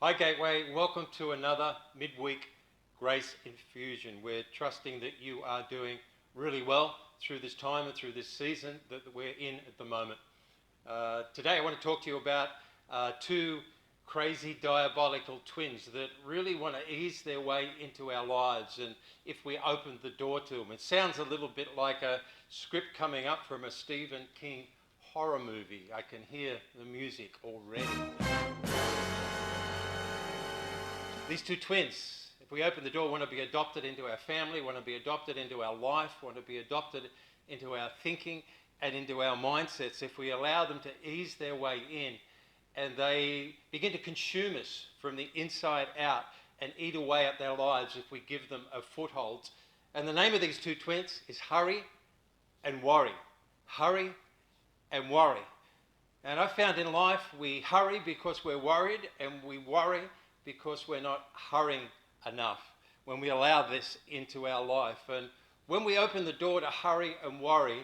Hi Gateway, welcome to another midweek Grace Infusion. We're trusting that you are doing really well through this time and through this season that we're in at the moment. Today I want to talk to you about two crazy diabolical twins that really want to ease their way into our lives, and if we open the door to them. It sounds a little bit like a script coming up from a Stephen King horror movie. I can hear the music already. These two twins, if we open the door, want to be adopted into our family, want to be adopted into our life, want to be adopted into our thinking and into our mindsets. If we allow them to ease their way in and they begin to consume us from the inside out and eat away at their lives if we give them a foothold. And the name of these two twins is hurry and worry. Hurry and worry. And I found in life we hurry because we're worried, and we worry because we're not hurrying enough when we allow this into our life. And when we open the door to hurry and worry,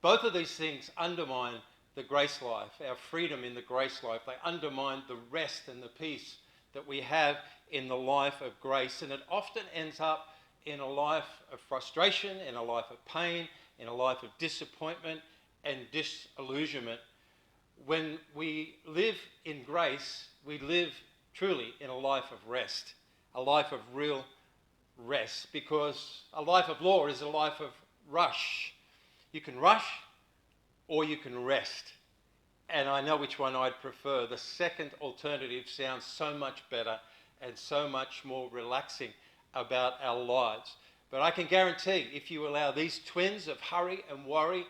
both of these things undermine the grace life, our freedom in the grace life. They undermine the rest and the peace that we have in the life of grace. And it often ends up in a life of frustration, in a life of pain, in a life of disappointment and disillusionment. When we live in grace, we live truly in a life of rest, a life of real rest, because a life of law is a life of rush. You can rush or you can rest. And I know which one I'd prefer. The second alternative sounds so much better and so much more relaxing about our lives. But I can guarantee if you allow these twins of hurry and worry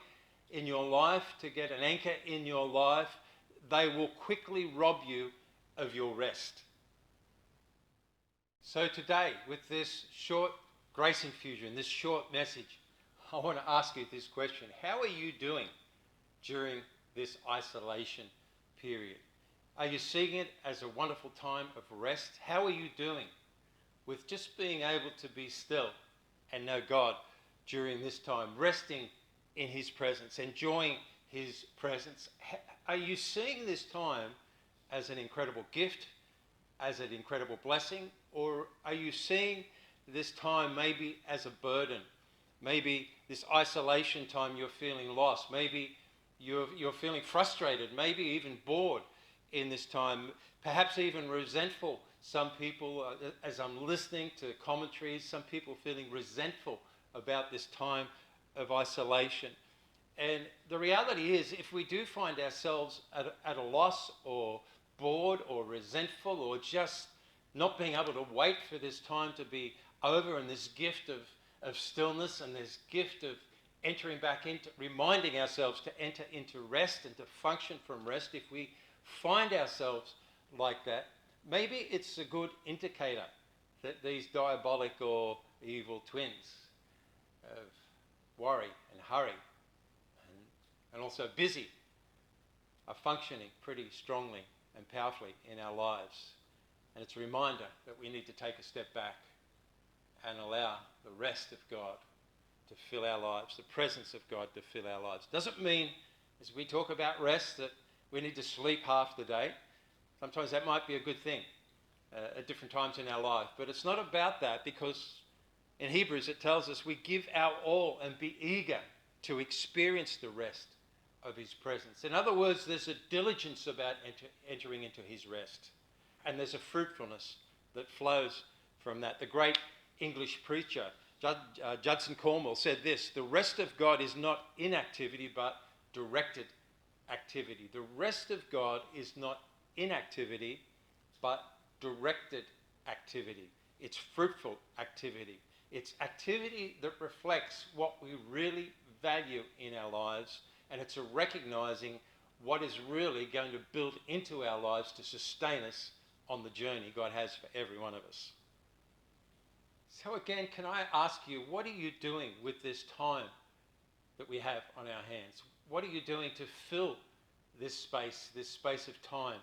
in your life to get an anchor in your life, they will quickly rob you of your rest. So today, with this short grace infusion, this short message, I want to ask you this question. How are you doing during this isolation period? Are you seeing it as a wonderful time of rest? How are you doing with just being able to be still and know God during this time, resting in His presence, enjoying His presence? Are you seeing this time as an incredible gift, as an incredible blessing, or are you seeing this time maybe as a burden? Maybe this isolation time you're feeling lost. Maybe you're feeling frustrated, maybe even bored in this time, perhaps even resentful. Some people, as I'm listening to commentaries, some people feeling resentful about this time of isolation. And the reality is, if we do find ourselves at a loss or bored or resentful or just not being able to wait for this time to be over, and this gift of stillness and this gift of entering back into, reminding ourselves to enter into rest and to function from rest, if we find ourselves like that, maybe it's a good indicator that these diabolic or evil twins of worry and hurry and also busy are functioning pretty strongly and powerfully in our lives. And it's a reminder that we need to take a step back and allow the rest of God to fill our lives, the presence of God to fill our lives. Doesn't mean, as we talk about rest, that we need to sleep half the day. Sometimes that might be a good thing at different times in our life. But it's not about that, because in Hebrews it tells us we give our all and be eager to experience the rest of His presence. In other words, there's a diligence about entering into His rest. And there's a fruitfulness that flows from that. The great English preacher, Judson Cornwall, said this: the rest of God is not inactivity, but directed activity. The rest of God is not inactivity, but directed activity. It's fruitful activity. It's activity that reflects what we really value in our lives, and it's a recognizing what is really going to build into our lives to sustain us on the journey God has for every one of us. So again, can I ask you, what are you doing with this time that we have on our hands? What are you doing to fill this space of time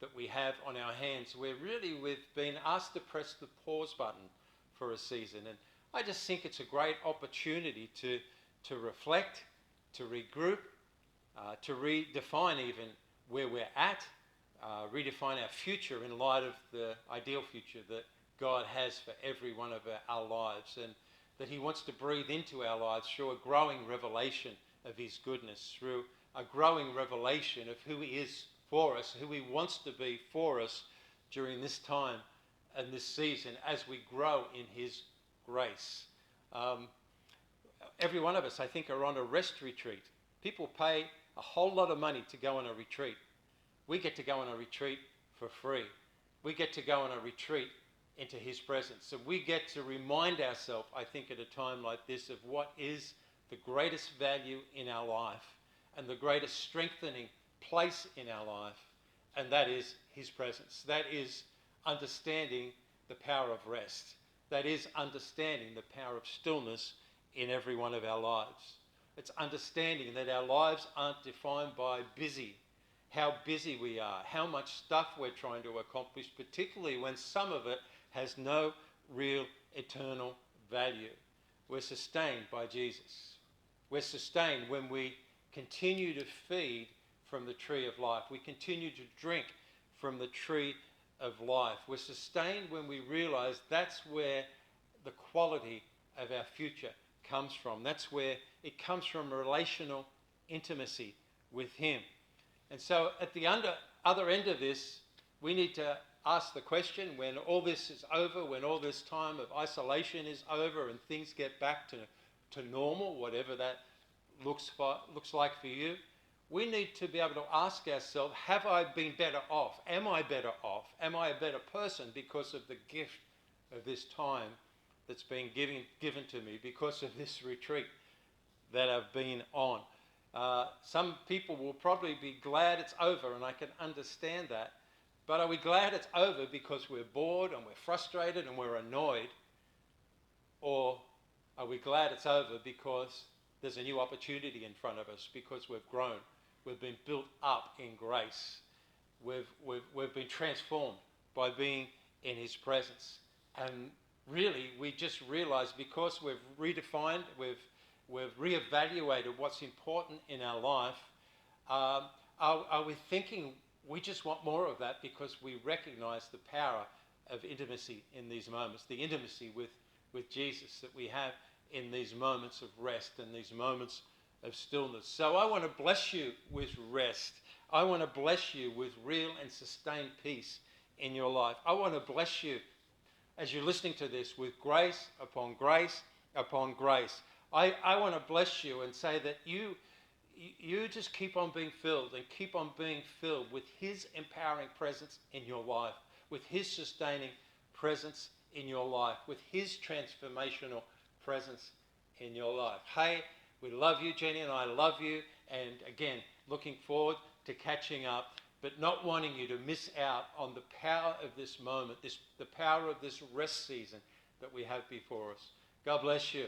that we have on our hands, where really we've been asked to press the pause button for a season? And I just think it's a great opportunity to reflect, to regroup, to redefine even where we're at, redefine our future in light of the ideal future that God has for every one of our lives, and that he wants to breathe into our lives through a growing revelation of his goodness, through a growing revelation of who he is for us, who he wants to be for us during this time and this season as we grow in his grace. Every one of us, I think, are on a rest retreat. People pay a whole lot of money to go on a retreat. We get to go on a retreat for free. We get to go on a retreat into his presence. And we get to remind ourselves, I think, at a time like this, of what is the greatest value in our life and the greatest strengthening place in our life, and that is his presence. That is understanding the power of rest. That is understanding the power of stillness in every one of our lives. It's understanding that our lives aren't defined by how busy we are, how much stuff we're trying to accomplish, particularly when some of it has no real eternal value. We're sustained by Jesus. We're sustained when we continue to feed from the tree of life. We continue to drink from the tree of life. We're sustained when we realize that's where the quality of our future comes from. That's where it comes from, relational intimacy with him. And so at the other end of this, we need to ask the question, when all this is over, when all this time of isolation is over and things get back to normal, whatever that looks like for you, we need to be able to ask ourselves, have I been better off? Am I better off? Am I a better person because of the gift of this time that's been given to me, because of this retreat that I've been on? Some people will probably be glad it's over, and I can understand that. But are we glad it's over because we're bored and we're frustrated and we're annoyed? Or are we glad it's over because there's a new opportunity in front of us, because we've grown, we've been built up in grace, we've been transformed by being in his presence? And really, we just realize, because we've redefined, we've reevaluated what's important in our life, are we thinking we just want more of that because we recognize the power of intimacy in these moments, the intimacy with Jesus that we have in these moments of rest and these moments of stillness? So I want to bless you with rest. I want to bless you with real and sustained peace in your life. I want to bless you, as you're listening to this, with grace upon grace upon grace. I want to bless you and say that you just keep on being filled, and keep on being filled with his empowering presence in your life, with his sustaining presence in your life, with his transformational presence in your life. Hey, we love you, Jenny and I love you, and again, looking forward to catching up, but not wanting you to miss out on the power of this moment, the power of this rest season that we have before us. God bless you.